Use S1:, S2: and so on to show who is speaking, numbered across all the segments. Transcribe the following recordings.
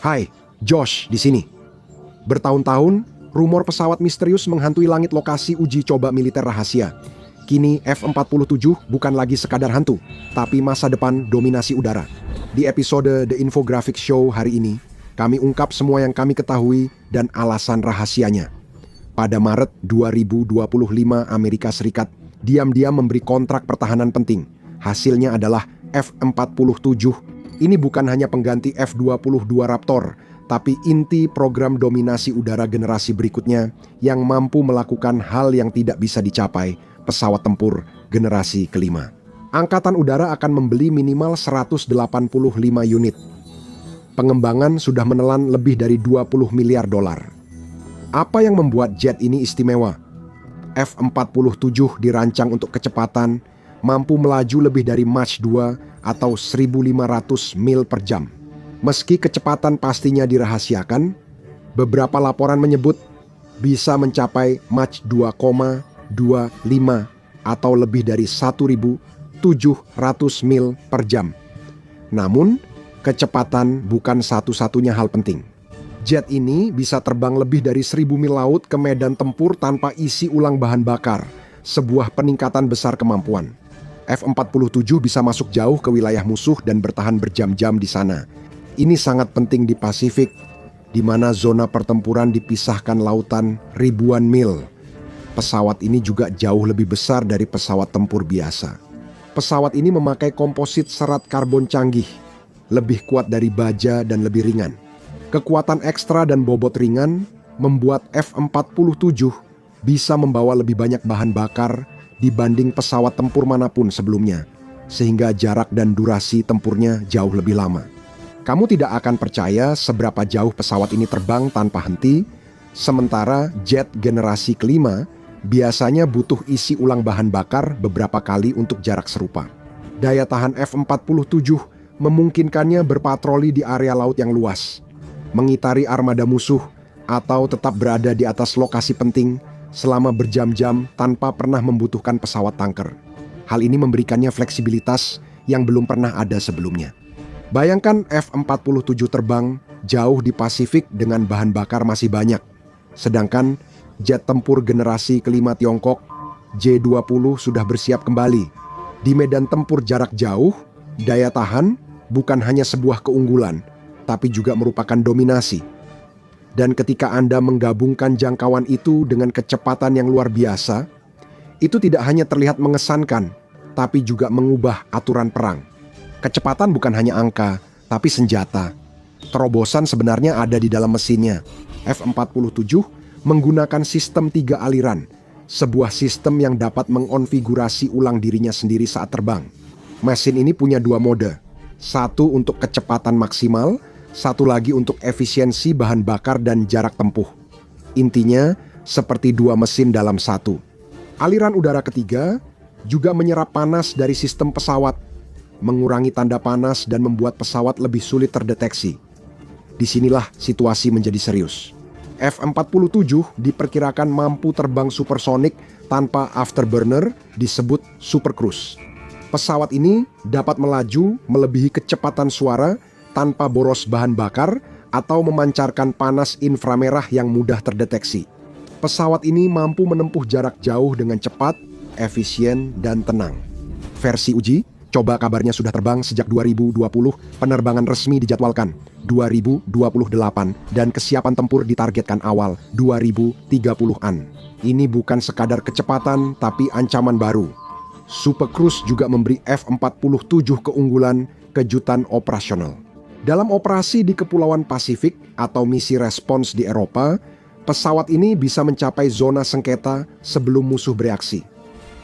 S1: Hai, Josh di sini. Bertahun-tahun, rumor pesawat misterius menghantui langit lokasi uji coba militer rahasia. Kini F-47 bukan lagi sekadar hantu, tapi masa depan dominasi udara. Di episode The Infographic Show hari ini, kami ungkap semua yang kami ketahui dan alasan rahasianya. Pada Maret 2025, Amerika Serikat diam-diam memberi kontrak pertahanan penting. Hasilnya adalah F-47. Ini bukan hanya pengganti F-22 Raptor, tapi inti program dominasi udara generasi berikutnya yang mampu melakukan hal yang tidak bisa dicapai pesawat tempur generasi kelima. Angkatan Udara akan membeli minimal 185 unit. Pengembangan sudah menelan lebih dari 20 miliar dolar. Apa yang membuat jet ini istimewa? F-47 dirancang untuk kecepatan, mampu melaju lebih dari Mach 2 atau 1.500 mil per jam. Meski kecepatan pastinya dirahasiakan, beberapa laporan menyebut bisa mencapai Mach 2,25 atau lebih dari 1.700 mil per jam. Namun, kecepatan bukan satu-satunya hal penting. Jet ini bisa terbang lebih dari 1.000 mil laut ke medan tempur tanpa isi ulang bahan bakar, sebuah peningkatan besar kemampuan. F-47 bisa masuk jauh ke wilayah musuh dan bertahan berjam-jam di sana. Ini sangat penting di Pasifik, di mana zona pertempuran dipisahkan lautan ribuan mil. Pesawat ini juga jauh lebih besar dari pesawat tempur biasa. Pesawat ini memakai komposit serat karbon canggih, lebih kuat dari baja dan lebih ringan. Kekuatan ekstra dan bobot ringan membuat F-47 bisa membawa lebih banyak bahan bakar dibanding pesawat tempur manapun sebelumnya, sehingga jarak dan durasi tempurnya jauh lebih lama. Kamu tidak akan percaya seberapa jauh pesawat ini terbang tanpa henti, sementara jet generasi kelima biasanya butuh isi ulang bahan bakar beberapa kali untuk jarak serupa. Daya tahan F-47 memungkinkannya berpatroli di area laut yang luas, mengitari armada musuh, atau tetap berada di atas lokasi penting selama berjam-jam tanpa pernah membutuhkan pesawat tanker. Hal ini memberikannya fleksibilitas yang belum pernah ada sebelumnya. Bayangkan F-47 terbang jauh di Pasifik dengan bahan bakar masih banyak. Sedangkan jet tempur generasi kelima Tiongkok, J-20 sudah bersiap kembali. Di medan tempur jarak jauh, daya tahan bukan hanya sebuah keunggulan, tapi juga merupakan dominasi. Dan ketika Anda menggabungkan jangkauan itu dengan kecepatan yang luar biasa, itu tidak hanya terlihat mengesankan, tapi juga mengubah aturan perang. Kecepatan bukan hanya angka, tapi senjata. Terobosan sebenarnya ada di dalam mesinnya. F-47 menggunakan sistem 3 aliran, sebuah sistem yang dapat mengonfigurasi ulang dirinya sendiri saat terbang. Mesin ini punya 2 mode, satu untuk kecepatan maksimal, satu lagi untuk efisiensi bahan bakar dan jarak tempuh. Intinya, seperti 2 mesin dalam satu. Aliran udara ketiga juga menyerap panas dari sistem pesawat, mengurangi tanda panas dan membuat pesawat lebih sulit terdeteksi. Disinilah situasi menjadi serius. F-47 diperkirakan mampu terbang supersonik tanpa afterburner, disebut super cruise. Pesawat ini dapat melaju melebihi kecepatan suara tanpa boros bahan bakar atau memancarkan panas inframerah yang mudah terdeteksi. Pesawat ini mampu menempuh jarak jauh dengan cepat, efisien, dan tenang. Versi uji, coba kabarnya sudah terbang sejak 2020, penerbangan resmi dijadwalkan 2028, dan kesiapan tempur ditargetkan awal 2030-an. Ini bukan sekadar kecepatan, tapi ancaman baru. Super Cruise juga memberi F-47 keunggulan kejutan operasional. Dalam operasi di Kepulauan Pasifik atau misi respons di Eropa, pesawat ini bisa mencapai zona sengketa sebelum musuh bereaksi.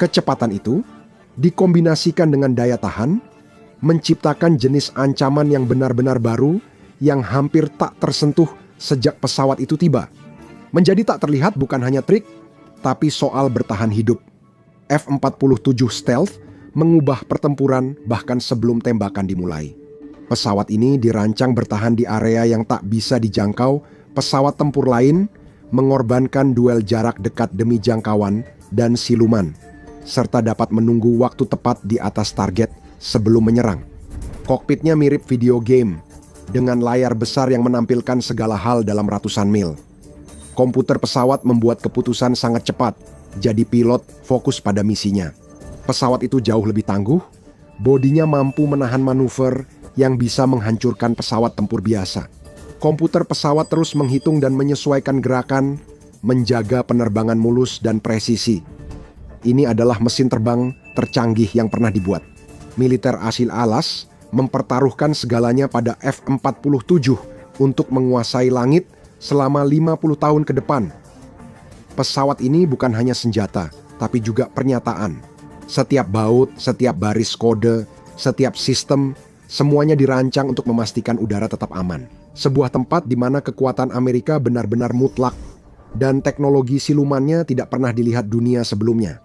S1: Kecepatan itu dikombinasikan dengan daya tahan, menciptakan jenis ancaman yang benar-benar baru yang hampir tak tersentuh sejak pesawat itu tiba. Menjadi tak terlihat bukan hanya trik, tapi soal bertahan hidup. F-47 Stealth mengubah pertempuran bahkan sebelum tembakan dimulai. Pesawat ini dirancang bertahan di area yang tak bisa dijangkau pesawat tempur lain, mengorbankan duel jarak dekat demi jangkauan dan siluman, serta dapat menunggu waktu tepat di atas target sebelum menyerang. Kokpitnya mirip video game. dengan layar besar yang menampilkan segala hal dalam ratusan mil. Komputer pesawat membuat keputusan sangat cepat, jadi pilot fokus pada misinya. Pesawat itu jauh lebih tangguh, bodinya mampu menahan manuver yang bisa menghancurkan pesawat tempur biasa. Komputer pesawat terus menghitung dan menyesuaikan gerakan, menjaga penerbangan mulus dan presisi. Ini adalah mesin terbang tercanggih yang pernah dibuat. Militer asil alas mempertaruhkan segalanya pada F-47 untuk menguasai langit selama 50 tahun ke depan. Pesawat ini bukan hanya senjata, tapi juga pernyataan. Setiap baut, setiap baris kode, setiap sistem, semuanya dirancang untuk memastikan udara tetap aman. Sebuah tempat di mana kekuatan Amerika benar-benar mutlak dan teknologi silumannya tidak pernah dilihat dunia sebelumnya.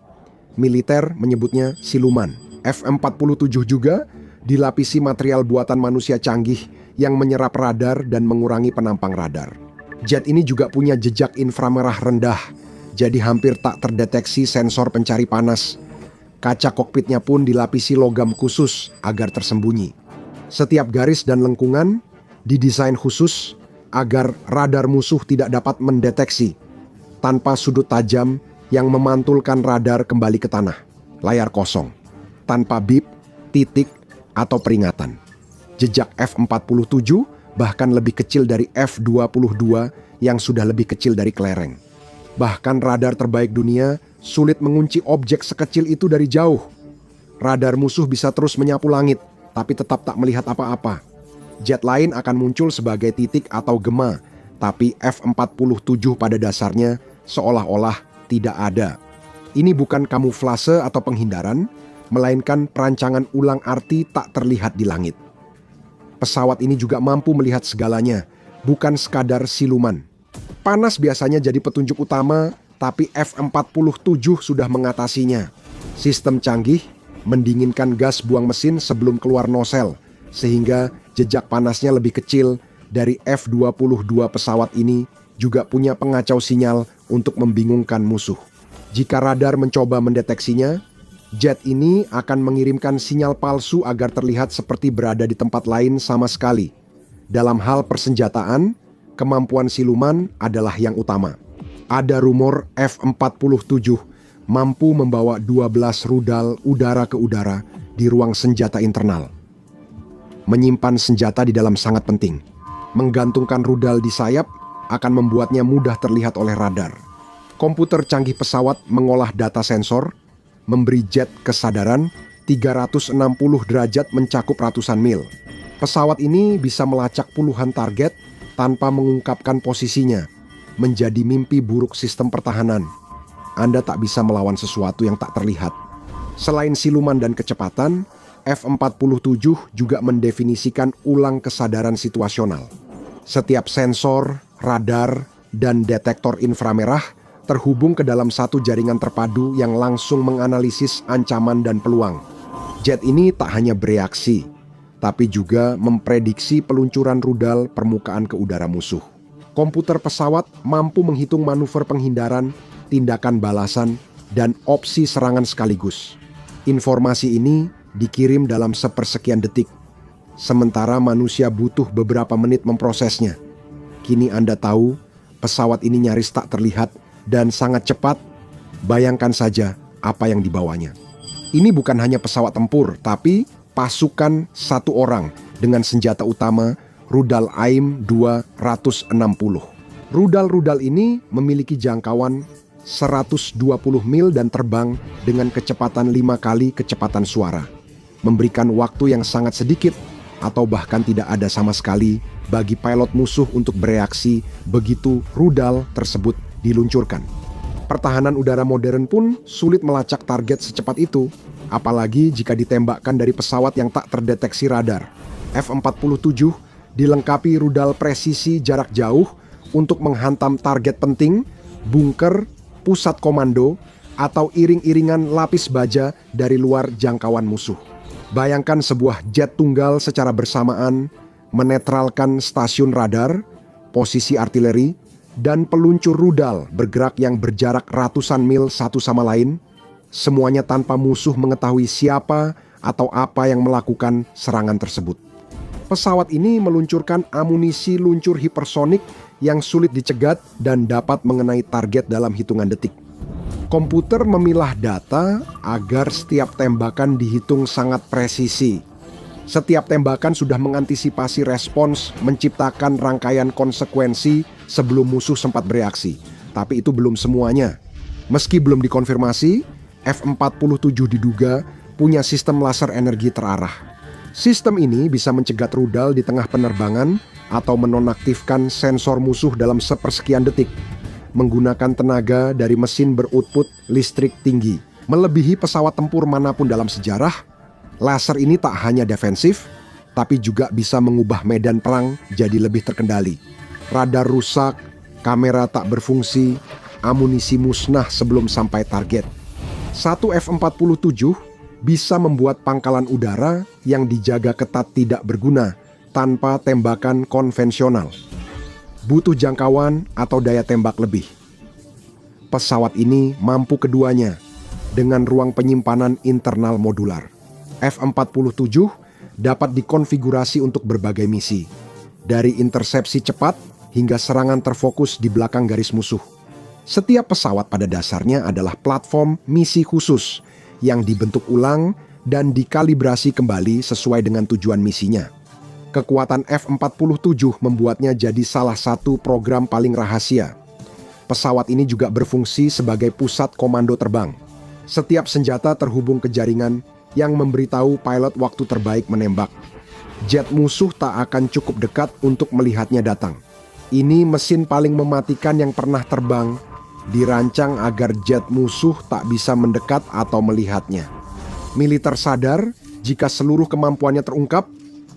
S1: Militer menyebutnya siluman. F-47 juga dilapisi material buatan manusia canggih yang menyerap radar dan mengurangi penampang radar. Jet ini juga punya jejak inframerah rendah, jadi hampir tak terdeteksi sensor pencari panas. Kaca kokpitnya pun dilapisi logam khusus agar tersembunyi. Setiap garis dan lengkungan didesain khusus agar radar musuh tidak dapat mendeteksi, tanpa sudut tajam yang memantulkan radar kembali ke tanah. Layar kosong, tanpa bip, titik, atau peringatan. Jejak F-47 bahkan lebih kecil dari F-22 yang sudah lebih kecil dari kelereng. Bahkan radar terbaik dunia sulit mengunci objek sekecil itu dari jauh. Radar musuh bisa terus menyapu langit, tapi tetap tak melihat apa-apa. Jet lain akan muncul sebagai titik atau gema, tapi F-47 pada dasarnya seolah-olah tidak ada. Ini bukan kamuflase atau penghindaran, melainkan perancangan ulang arti tak terlihat di langit. Pesawat ini juga mampu melihat segalanya, bukan sekadar siluman. Panas biasanya jadi petunjuk utama, tapi F-47 sudah mengatasinya. Sistem canggih mendinginkan gas buang mesin sebelum keluar nosel, sehingga jejak panasnya lebih kecil. Dari F-22 pesawat ini juga punya pengacau sinyal untuk membingungkan musuh. Jika radar mencoba mendeteksinya, jet ini akan mengirimkan sinyal palsu agar terlihat seperti berada di tempat lain sama sekali. Dalam hal persenjataan, kemampuan siluman adalah yang utama. Ada rumor F-47 mampu membawa 12 rudal udara ke udara di ruang senjata internal. Menyimpan senjata di dalam sangat penting. Menggantungkan rudal di sayap akan membuatnya mudah terlihat oleh radar. Komputer canggih pesawat mengolah data sensor, memberi jet kesadaran 360 derajat mencakup ratusan mil. Pesawat ini bisa melacak puluhan target tanpa mengungkapkan posisinya, menjadi mimpi buruk sistem pertahanan. Anda tak bisa melawan sesuatu yang tak terlihat. Selain siluman dan kecepatan, F-47 juga mendefinisikan ulang kesadaran situasional. Setiap sensor, radar, dan detektor inframerah terhubung ke dalam satu jaringan terpadu yang langsung menganalisis ancaman dan peluang. Jet ini tak hanya bereaksi, tapi juga memprediksi peluncuran rudal permukaan ke udara musuh. Komputer pesawat mampu menghitung manuver penghindaran, tindakan balasan, dan opsi serangan sekaligus. Informasi ini dikirim dalam sepersekian detik, sementara manusia butuh beberapa menit memprosesnya. Kini Anda tahu, pesawat ini nyaris tak terlihat dan sangat cepat. Bayangkan saja apa yang dibawanya. Ini bukan hanya pesawat tempur, tapi pasukan satu orang dengan senjata utama rudal AIM 260. Rudal-rudal ini memiliki jangkauan 120 mil dan terbang dengan kecepatan 5 kali kecepatan suara, memberikan waktu yang sangat sedikit atau bahkan tidak ada sama sekali bagi pilot musuh untuk bereaksi begitu rudal tersebut diluncurkan. Pertahanan udara modern pun sulit melacak target secepat itu, apalagi jika ditembakkan dari pesawat yang tak terdeteksi radar. F-47 dilengkapi rudal presisi jarak jauh untuk menghantam target penting, bunker, pusat komando, atau iring-iringan lapis baja dari luar jangkauan musuh. Bayangkan sebuah jet tunggal secara bersamaan menetralkan stasiun radar, posisi artileri, dan peluncur rudal bergerak yang berjarak ratusan mil satu sama lain, semuanya tanpa musuh mengetahui siapa atau apa yang melakukan serangan tersebut. Pesawat ini meluncurkan amunisi luncur hipersonik yang sulit dicegat dan dapat mengenai target dalam hitungan detik. Komputer memilah data agar setiap tembakan dihitung sangat presisi. Setiap tembakan sudah mengantisipasi respons, menciptakan rangkaian konsekuensi sebelum musuh sempat bereaksi. Tapi itu belum semuanya. Meski belum dikonfirmasi, F-47 diduga punya sistem laser energi terarah. Sistem ini bisa mencegat rudal di tengah penerbangan atau menonaktifkan sensor musuh dalam sepersekian detik, menggunakan tenaga dari mesin beroutput listrik tinggi. Melebihi pesawat tempur manapun dalam sejarah, laser ini tak hanya defensif, tapi juga bisa mengubah medan perang jadi lebih terkendali. Radar rusak, kamera tak berfungsi, amunisi musnah sebelum sampai target. Satu F-47 bisa membuat pangkalan udara yang dijaga ketat tidak berguna tanpa tembakan konvensional. Butuh jangkauan atau daya tembak lebih. Pesawat ini mampu keduanya dengan ruang penyimpanan internal modular. F-47 dapat dikonfigurasi untuk berbagai misi, dari intersepsi cepat hingga serangan terfokus di belakang garis musuh. Setiap pesawat pada dasarnya adalah platform misi khusus yang dibentuk ulang dan dikalibrasi kembali sesuai dengan tujuan misinya. Kekuatan F-47 membuatnya jadi salah satu program paling rahasia. Pesawat ini juga berfungsi sebagai pusat komando terbang. Setiap senjata terhubung ke jaringan yang memberitahu pilot waktu terbaik menembak. Jet musuh tak akan cukup dekat untuk melihatnya datang. Ini mesin paling mematikan yang pernah terbang, dirancang agar jet musuh tak bisa mendekat atau melihatnya. Militer sadar jika seluruh kemampuannya terungkap,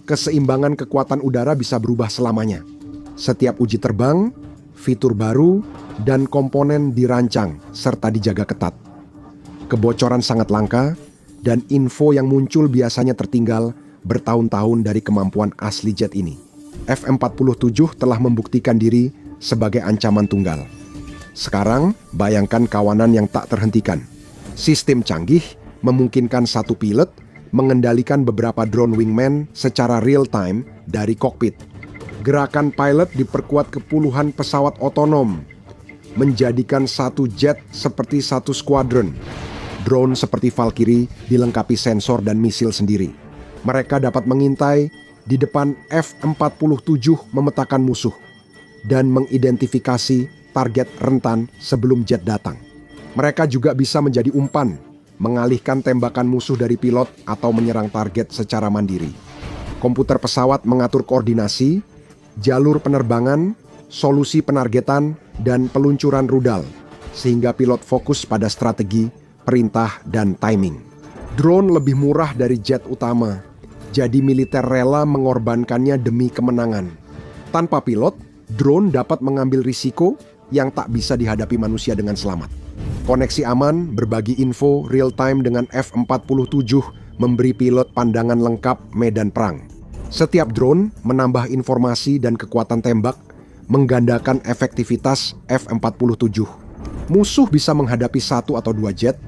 S1: keseimbangan kekuatan udara bisa berubah selamanya. Setiap uji terbang, fitur baru, dan komponen dirancang serta dijaga ketat. Kebocoran sangat langka, dan info yang muncul biasanya tertinggal bertahun-tahun dari kemampuan asli jet ini. F-47 telah membuktikan diri sebagai ancaman tunggal. Sekarang, bayangkan kawanan yang tak terhentikan. Sistem canggih memungkinkan satu pilot mengendalikan beberapa drone wingman secara real-time dari kokpit. Gerakan pilot diperkuat ke puluhan pesawat otonom, menjadikan satu jet seperti satu skuadron. Drone seperti Valkyrie dilengkapi sensor dan misil sendiri. Mereka dapat mengintai di depan F-47 memetakan musuh dan mengidentifikasi target rentan sebelum jet datang. Mereka juga bisa menjadi umpan, mengalihkan tembakan musuh dari pilot atau menyerang target secara mandiri. Komputer pesawat mengatur koordinasi, jalur penerbangan, solusi penargetan, dan peluncuran rudal, sehingga pilot fokus pada strategi, perintah, dan timing. Drone lebih murah dari jet utama, jadi militer rela mengorbankannya demi kemenangan. Tanpa pilot, drone dapat mengambil risiko yang tak bisa dihadapi manusia dengan selamat. Koneksi aman, berbagi info real-time dengan F-47 memberi pilot pandangan lengkap medan perang. Setiap drone menambah informasi dan kekuatan tembak, menggandakan efektivitas F-47. Musuh bisa menghadapi satu atau dua jet,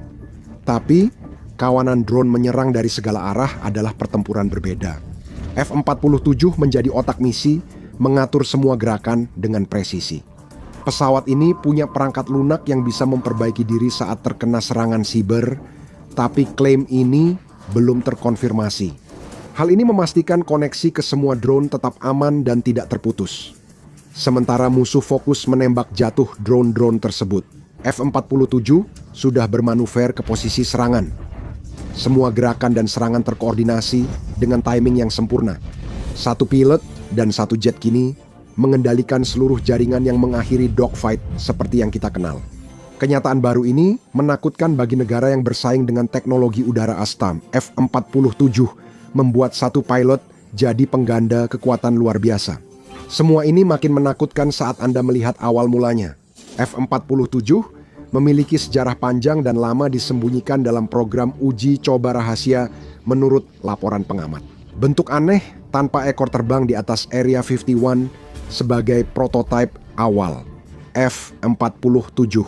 S1: tapi kawanan drone menyerang dari segala arah adalah pertempuran berbeda. F-47 menjadi otak misi, mengatur semua gerakan dengan presisi. Pesawat ini punya perangkat lunak yang bisa memperbaiki diri saat terkena serangan siber, tapi klaim ini belum terkonfirmasi. Hal ini memastikan koneksi ke semua drone tetap aman dan tidak terputus. Sementara musuh fokus menembak jatuh drone-drone tersebut, F-47 sudah bermanuver ke posisi serangan. Semua gerakan dan serangan terkoordinasi dengan timing yang sempurna. Satu pilot dan satu jet kini mengendalikan seluruh jaringan yang mengakhiri dogfight seperti yang kita kenal. Kenyataan baru ini menakutkan bagi negara yang bersaing dengan teknologi udara Astam. F-47 membuat satu pilot jadi pengganda kekuatan luar biasa. Semua ini makin menakutkan saat Anda melihat awal mulanya. F-47 memiliki sejarah panjang dan lama disembunyikan dalam program uji coba rahasia menurut laporan pengamat. Bentuk aneh tanpa ekor terbang di atas Area 51 sebagai prototipe awal, F-47.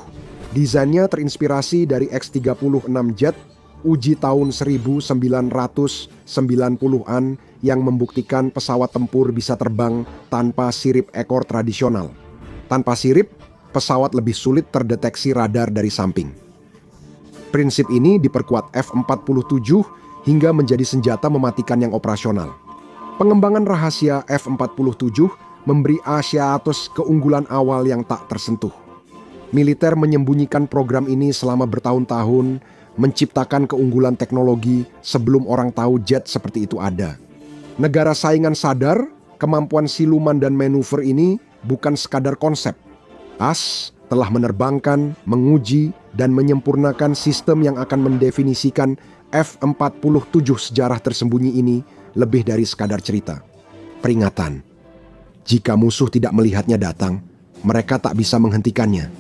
S1: Desainnya terinspirasi dari X-36 jet uji tahun 1990-an yang membuktikan pesawat tempur bisa terbang tanpa sirip ekor tradisional. Tanpa sirip, pesawat lebih sulit terdeteksi radar dari samping. Prinsip ini diperkuat F-47 hingga menjadi senjata mematikan yang operasional. Pengembangan rahasia F-47 memberi Asiatus keunggulan awal yang tak tersentuh. Militer menyembunyikan program ini selama bertahun-tahun, menciptakan keunggulan teknologi sebelum orang tahu jet seperti itu ada. Negara saingan sadar kemampuan siluman dan manuver ini bukan sekadar konsep. AS telah menerbangkan, menguji, dan menyempurnakan sistem yang akan mendefinisikan F-47 sejarah tersembunyi ini lebih dari sekadar cerita. Peringatan, jika musuh tidak melihatnya datang, mereka tak bisa menghentikannya.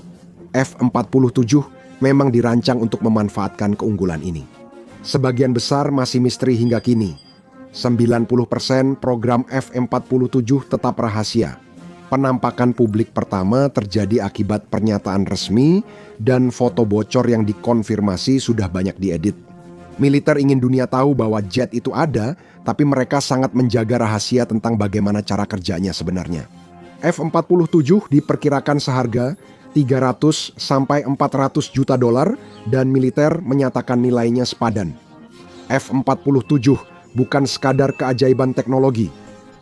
S1: F-47 memang dirancang untuk memanfaatkan keunggulan ini. Sebagian besar masih misteri hingga kini. 90% program F-47 tetap rahasia. Penampakan publik pertama terjadi akibat pernyataan resmi dan foto bocor yang dikonfirmasi sudah banyak diedit. Militer ingin dunia tahu bahwa jet itu ada, tapi mereka sangat menjaga rahasia tentang bagaimana cara kerjanya sebenarnya. F-47 diperkirakan seharga 300 sampai 400 juta dolar dan militer menyatakan nilainya sepadan. F-47 bukan sekadar keajaiban teknologi,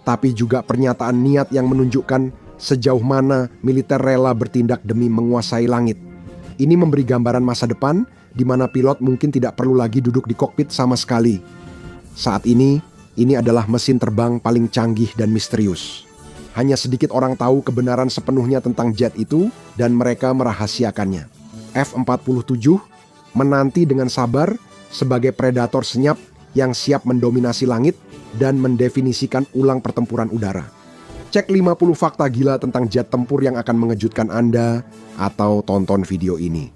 S1: tapi juga pernyataan niat yang menunjukkan sejauh mana militer rela bertindak demi menguasai langit. Ini memberi gambaran masa depan di mana pilot mungkin tidak perlu lagi duduk di kokpit sama sekali. Saat ini adalah mesin terbang paling canggih dan misterius. Hanya sedikit orang tahu kebenaran sepenuhnya tentang jet itu dan mereka merahasiakannya. F-47 menanti dengan sabar sebagai predator senyap yang siap mendominasi langit dan mendefinisikan ulang pertempuran udara. Cek 50 fakta gila tentang jet tempur yang akan mengejutkan Anda atau tonton video ini.